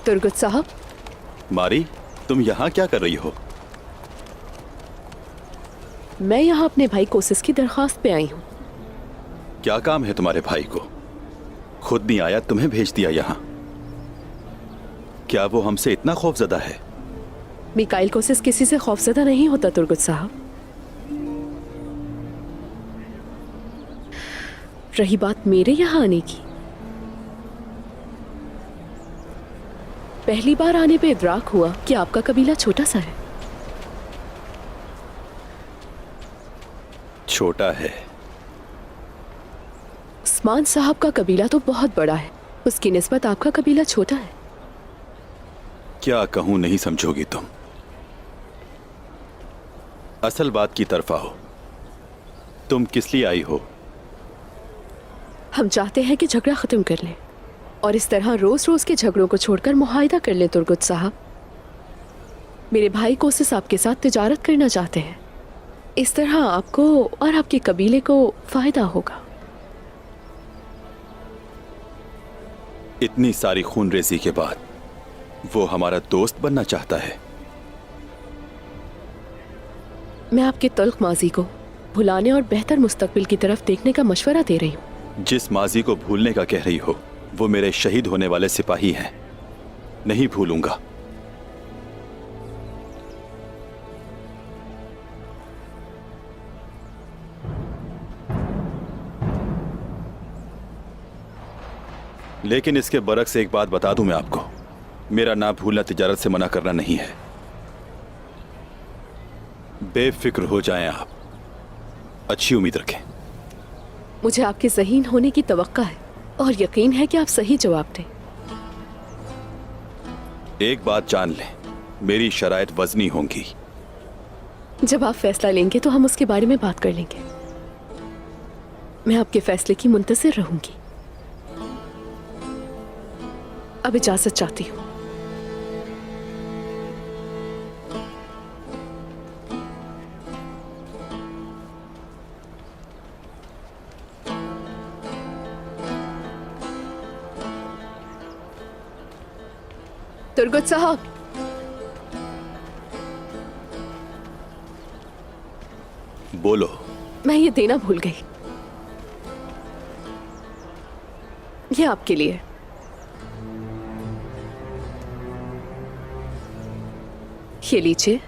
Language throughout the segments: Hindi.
तुर्गुत साहब। मारी, तुम यहाँ क्या कर रही हो? मैं यहाँ अपने भाई कोसिस की दरख्वास्त पे आई हूँ। क्या काम है तुम्हारे भाई को? खुद नहीं आया, तुम्हें भेज दिया यहाँ। क्या वो हमसे इतना खौफजदा है? मिकाइल कोसिस किसी से खौफजदा नहीं होता तुर्गुत साहब। रही बात मेरे यहाँ आने की, पहली बार आने पे इदराक हुआ कि आपका कबीला छोटा सा है। छोटा है? उस्मान साहब का कबीला तो बहुत बड़ा है, उसकी निस्बत आपका कबीला छोटा है। क्या कहूं, नहीं समझोगी तुम। असल बात की तरफ आओ। तुम किस लिए आई हो? हम चाहते हैं कि झगड़ा खत्म कर लें और इस तरह रोज रोज के झगड़ों को छोड़कर मुआहिदा कर लें। तुर्गुत साहब, मेरे भाई कोसिस आपके साथ तिजारत करना चाहते हैं। इस तरह आपको और आपके कबीले को फायदा होगा। इतनी सारी खूनरेजी के बाद वो हमारा दोस्त बनना चाहता है। मैं आपके तल्ख माजी को भुलाने और बेहतर मुस्तकबिल की तरफ देखने का मशवरा दे रही हूँ। जिस माजी को भूलने का कह रही हो, वो मेरे शहीद होने वाले सिपाही हैं। नहीं भूलूंगा। लेकिन इसके बरक्स एक बात बता दूं मैं आपको, मेरा ना भूलना तिजारत से मना करना नहीं है। बेफिक्र हो जाएं आप, अच्छी उम्मीद रखें। मुझे आपके ज़हीन होने की तवक्का है और यकीन है कि आप सही जवाब दें। एक बात जान लें, मेरी शराइत वज़नी होंगी। जब आप फैसला लेंगे तो हम उसके बारे में बात कर लेंगे। मैं आपके फैसले की मुंतज़िर रहूंगी। अब इजाजत चाहती हूँ। तुर्गुत साहब, बोलो। मैं ये देना भूल गई। ये आपके लिए। ये लीजिए।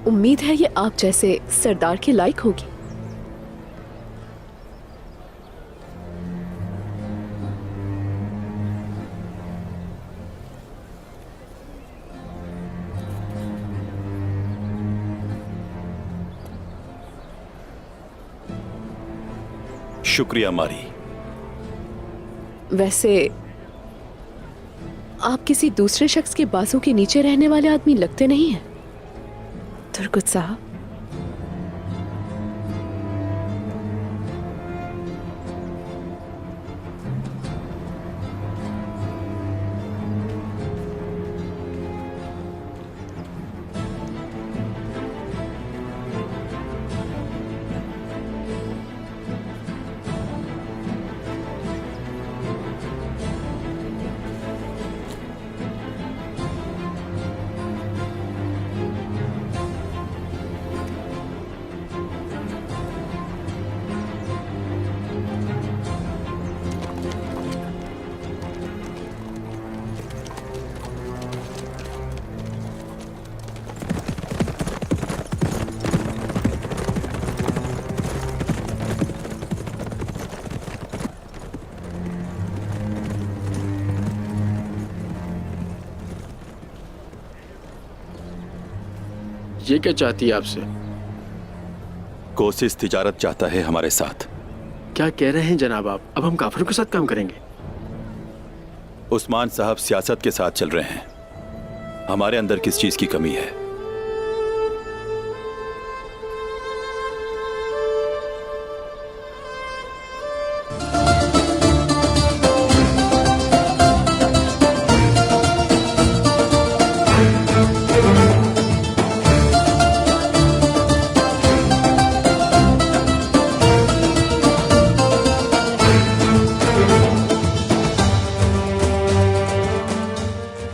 उम्मीद है ये आप जैसे सरदार के लायक होगी। शुक्रिया मारी। वैसे आप किसी दूसरे शख्स के बाजू के नीचे रहने वाले आदमी लगते नहीं हैं तुर्गुत साहब। ये क्या चाहती है आपसे? कोसिस तिजारत चाहता है हमारे साथ। क्या कह रहे हैं जनाब आप? अब हम काफिरों के साथ काम करेंगे? उस्मान साहब सियासत के साथ चल रहे हैं। हमारे अंदर किस चीज की कमी है?